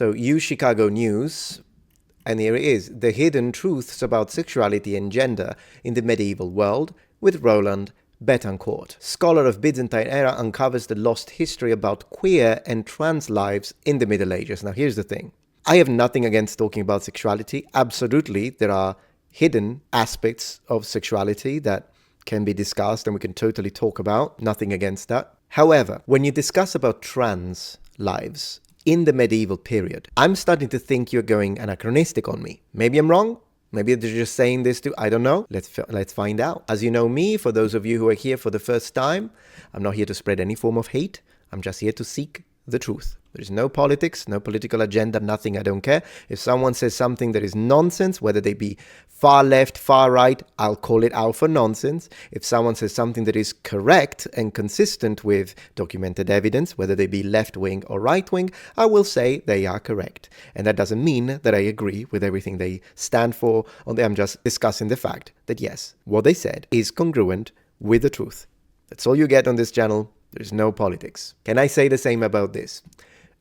So use Chicago News, and here it is, The Hidden Truths About Sexuality and Gender in the Medieval World with Roland Betancourt. Scholar of Byzantine era uncovers the lost history about queer and trans lives in the Middle Ages. Now here's the thing. I have nothing against talking about sexuality. Absolutely, there are hidden aspects of sexuality that can be discussed and we can totally talk about. Nothing against that. However, when you discuss about trans lives in the medieval period, I'm starting to think you're going anachronistic on me. Maybe I'm wrong. Maybe they're just saying this to, I don't know. Let's find out. As you know me, for those of you who are here for the first time, I'm not here to spread any form of hate. I'm just here to seek the truth. There's no politics, no political agenda, nothing. I don't care. If someone says something that is nonsense, whether they be far left, far right, I'll call it out for nonsense. If someone says something that is correct and consistent with documented evidence, whether they be left wing or right wing, I will say they are correct. And that doesn't mean that I agree with everything they stand for. I'm just discussing the fact that yes, what they said is congruent with the truth. That's all you get on this channel. There's no politics. Can I say the same about this?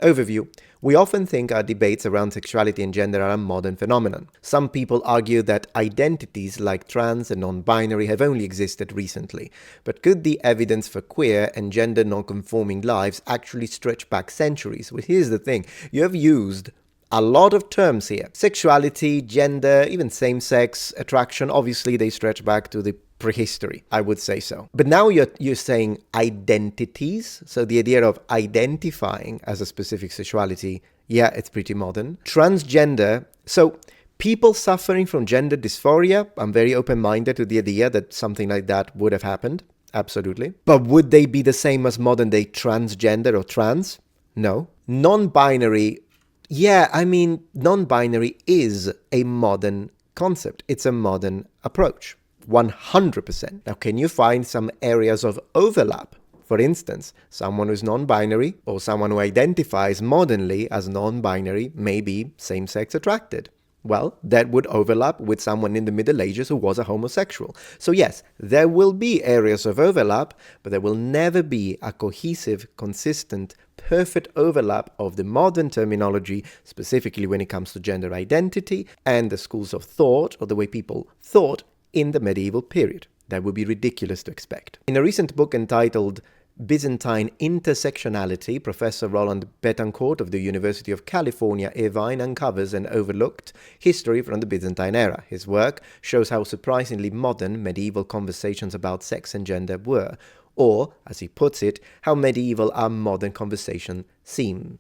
Overview. We often think our debates around sexuality and gender are a modern phenomenon. Some people argue that identities like trans and non-binary have only existed recently. But could the evidence for queer and gender non-conforming lives actually stretch back centuries? Well, here's the thing. You have used a lot of terms here. Sexuality, gender, even same-sex attraction, obviously they stretch back to the prehistory, I would say so. But now you're saying identities, so the idea of identifying as a specific sexuality, yeah, it's pretty modern. Transgender, so people suffering from gender dysphoria, I'm very open-minded to the idea that something like that would have happened, absolutely. But would they be the same as modern-day transgender or trans? No. Non-binary, yeah, I mean, non-binary is a modern concept. It's a modern approach. 100%. Now, can you find some areas of overlap? For instance, someone who's non-binary or someone who identifies modernly as non-binary may be same-sex attracted. Well, that would overlap with someone in the Middle Ages who was a homosexual. So yes, there will be areas of overlap, but there will never be a cohesive, consistent, perfect overlap of the modern terminology, specifically when it comes to gender identity and the schools of thought or the way people thought in the medieval period. That would be ridiculous to expect. In a recent book entitled Byzantine Intersectionality, Professor Roland Betancourt of the University of California, Irvine uncovers an overlooked history from the Byzantine era. His work shows how surprisingly modern medieval conversations about sex and gender were, or, as he puts it, how medieval our modern conversation seem.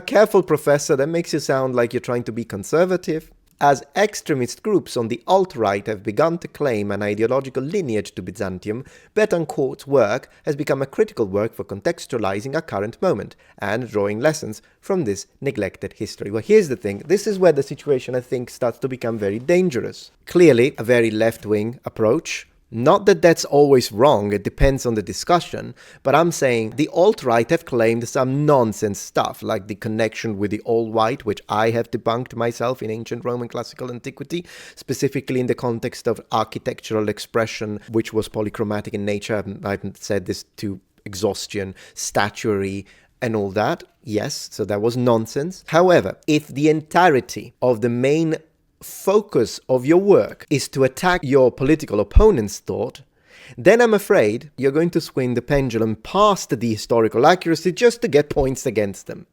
Careful, Professor, that makes you sound like you're trying to be conservative. As extremist groups on the alt-right have begun to claim an ideological lineage to Byzantium, Betancourt's work has become a critical work for contextualizing our current moment and drawing lessons from this neglected history. Well, here's the thing. This is where the situation, I think, starts to become very dangerous. Clearly, a very left-wing approach. Not that that's always wrong, it depends on the discussion, but I'm saying the alt-right have claimed some nonsense stuff, like the connection with the all-white, which I have debunked myself in ancient Roman classical antiquity, specifically in the context of architectural expression, which was polychromatic in nature. I've said this to exhaustion, statuary, and all that. Yes, so that was nonsense. However, if the entirety of the main focus of your work is to attack your political opponent's thought, then I'm afraid you're going to swing the pendulum past the historical accuracy just to get points against them.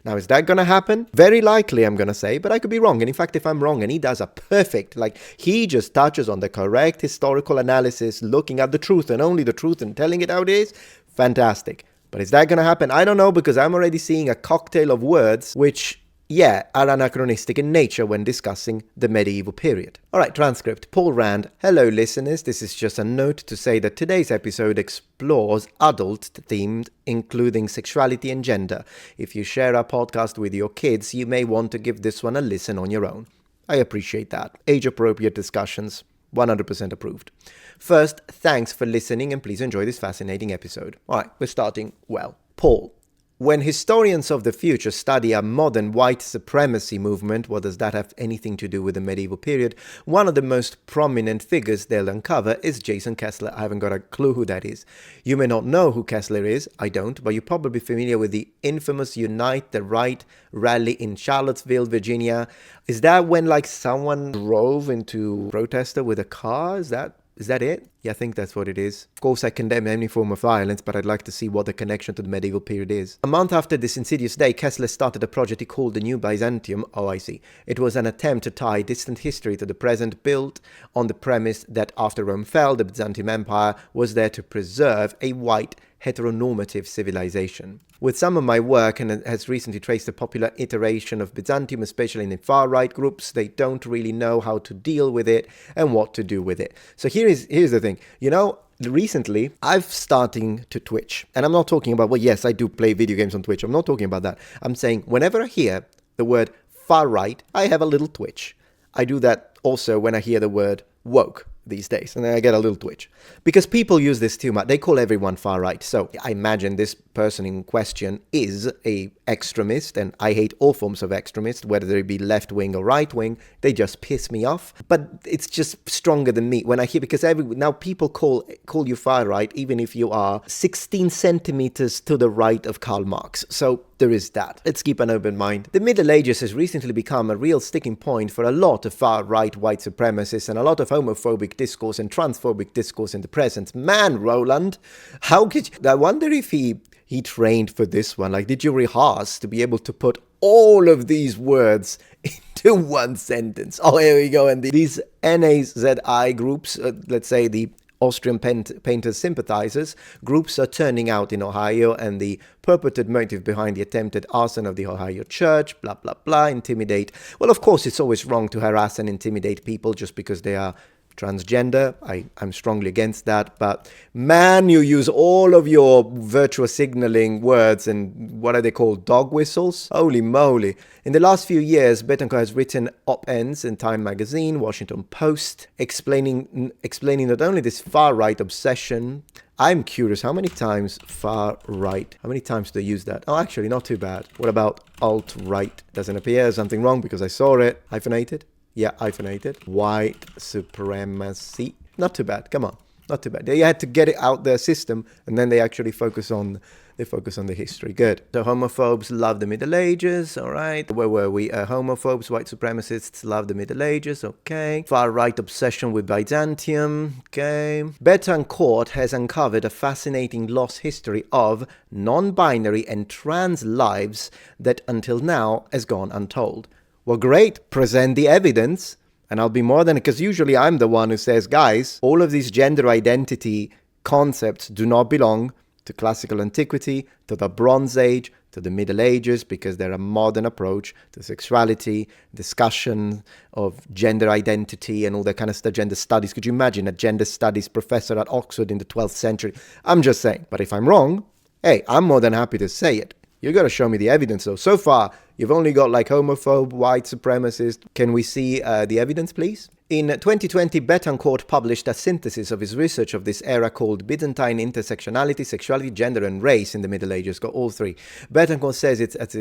Now, is that going to happen? Very likely, I'm going to say, but I could be wrong. And in fact, if I'm wrong and he does a perfect, he just touches on the correct historical analysis, looking at the truth and only the truth and telling it how it is, fantastic. But is that going to happen? I don't know, because I'm already seeing a cocktail of words which are anachronistic in nature when discussing the medieval period. Alright, transcript. Paul Rand. Hello listeners, this is just a note to say that today's episode explores adult themed, including sexuality and gender. If you share our podcast with your kids, you may want to give this one a listen on your own. I appreciate that. Age-appropriate discussions, 100% approved. First, thanks for listening and please enjoy this fascinating episode. Alright, we're starting well. Paul. When historians of the future study a modern white supremacy movement, what does that have anything to do with the medieval period? One of the most prominent figures they'll uncover is Jason Kessler. I haven't got a clue who that is. You may not know who Kessler is, I don't, but you're probably familiar with the infamous Unite the Right rally in Charlottesville, Virginia. Is that when like someone drove into a protester with a car? Is that it? Yeah, I think that's what it is. Of course, I condemn any form of violence, but I'd like to see what the connection to the medieval period is. A month after this insidious day, Kessler started a project he called the New Byzantium. Oh, I see. It was an attempt to tie distant history to the present, built on the premise that after Rome fell, the Byzantine Empire was there to preserve a white, heteronormative civilization. With some of my work, and it has recently traced a popular iteration of Byzantium, especially in the far-right groups, they don't really know how to deal with it and what to do with it. So here's the thing. You know, recently, I've starting to Twitch. And I'm not talking about, well, yes, I do play video games on Twitch. I'm not talking about that. I'm saying whenever I hear the word far-right, I have a little twitch. I do that also when I hear the word woke these days, and then I get a little twitch because people use this too much. They call everyone far right. So I imagine this person in question is a extremist, and I hate all forms of extremist, whether they be left wing or right wing. They just piss me off. But it's just stronger than me when I hear, because now people call you far right even if you are 16 centimeters to the right of Karl Marx. So there is that. Let's keep an open mind. The Middle Ages has recently become a real sticking point for a lot of far-right white supremacists and a lot of homophobic discourse and transphobic discourse in the present. Man, Roland, how could you... I wonder if he trained for this one. Like, did you rehearse to be able to put all of these words into one sentence? Oh, here we go. And these NAZI groups, let's say the Austrian painters sympathizers groups, are turning out in Ohio, and the purported motive behind the attempted arson of the Ohio church, blah, blah, blah, intimidate. Well, of course, it's always wrong to harass and intimidate people just because they are transgender. I'm strongly against that. But man, you use all of your virtual signaling words and what are they called? Dog whistles? Holy moly. In the last few years, Betancourt has written op-eds in Time magazine, Washington Post, explaining not only this far-right obsession. I'm curious, how many times far-right? How many times do they use that? Oh, actually, not too bad. What about alt-right? Doesn't appear. Something wrong because I saw it. Hyphenated? Yeah, hyphenated. White supremacy. Not too bad. Come on. Not too bad. They had to get it out their system, and then they actually focus on the history. Good. So homophobes love the Middle Ages. All right. Where were we? Homophobes, white supremacists love the Middle Ages. Okay. Far-right obsession with Byzantium. Okay. Betancourt has uncovered a fascinating lost history of non-binary and trans lives that until now has gone untold. Well, great. Present the evidence. And I'll be more than... because usually I'm the one who says, guys, all of these gender identity concepts do not belong to classical antiquity, to the Bronze Age, to the Middle Ages, because they're a modern approach to sexuality, discussion of gender identity and all that kind of stuff, gender studies. Could you imagine a gender studies professor at Oxford in the 12th century? I'm just saying. But if I'm wrong, hey, I'm more than happy to say it. You got to show me the evidence, though. So far, you've only got like homophobe, white supremacist. Can we see the evidence, please? In 2020, Betancourt published a synthesis of his research of this era called Byzantine Intersectionality, Sexuality, Gender and Race in the Middle Ages. Got all three. Betancourt says at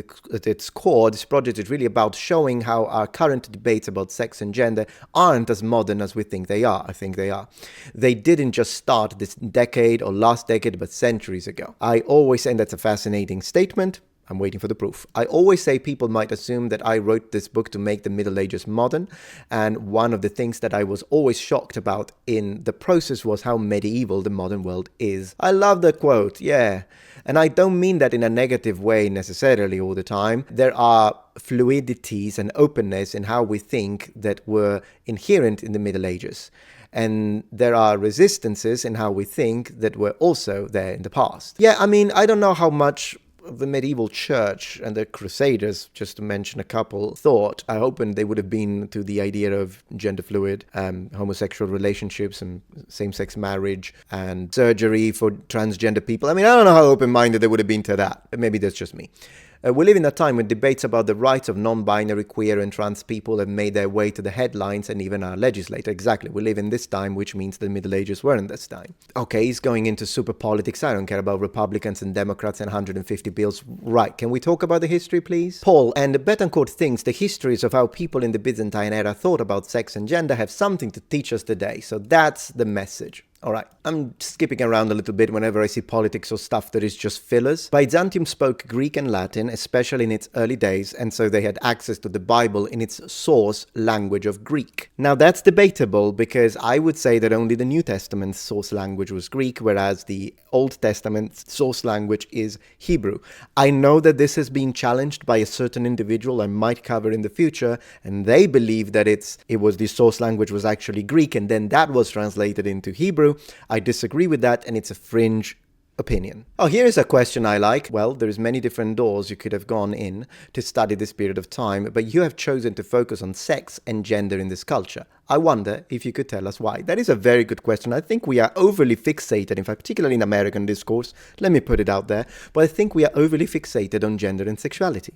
its core, this project is really about showing how our current debates about sex and gender aren't as modern as we think they are. I think they are. They didn't just start this decade or last decade, but centuries ago. I always say that's a fascinating statement. I'm waiting for the proof. I always say people might assume that I wrote this book to make the Middle Ages modern. And one of the things that I was always shocked about in the process was how medieval the modern world is. I love the quote, yeah. And I don't mean that in a negative way necessarily all the time. There are fluidities and openness in how we think that were inherent in the Middle Ages. And there are resistances in how we think that were also there in the past. Yeah, I mean, I don't know how much the medieval church and the Crusaders, just to mention a couple, thought. I hope they would have been to the idea of gender fluid, homosexual relationships and same-sex marriage and surgery for transgender people. I mean, I don't know how open-minded they would have been to that. Maybe that's just me. We live in a time when debates about the rights of non-binary, queer and trans people have made their way to the headlines and even our legislature. Exactly, we live in this time, which means the Middle Ages were in this time. Okay, he's going into super politics. I don't care about Republicans and Democrats and 150 bills. Right, can we talk about the history, please? Paul and Betancourt thinks the histories of how people in the Byzantine era thought about sex and gender have something to teach us today. So that's the message. Alright, I'm skipping around a little bit whenever I see politics or stuff that is just fillers. Byzantium spoke Greek and Latin, especially in its early days, and so they had access to the Bible in its source language of Greek. Now that's debatable, because I would say that only the New Testament's source language was Greek, whereas the Old Testament's source language is Hebrew. I know that this has been challenged by a certain individual I might cover in the future, and they believe that the source language was actually Greek, and then that was translated into Hebrew. I disagree with that, and it's a fringe opinion. Oh, here is a question I like. Well, there's many different doors you could have gone in to study this period of time, but you have chosen to focus on sex and gender in this culture. I wonder if you could tell us why. That is a very good question. I think we are overly fixated, in fact, particularly in American discourse, let me put it out there, but I think we are overly fixated on gender and sexuality.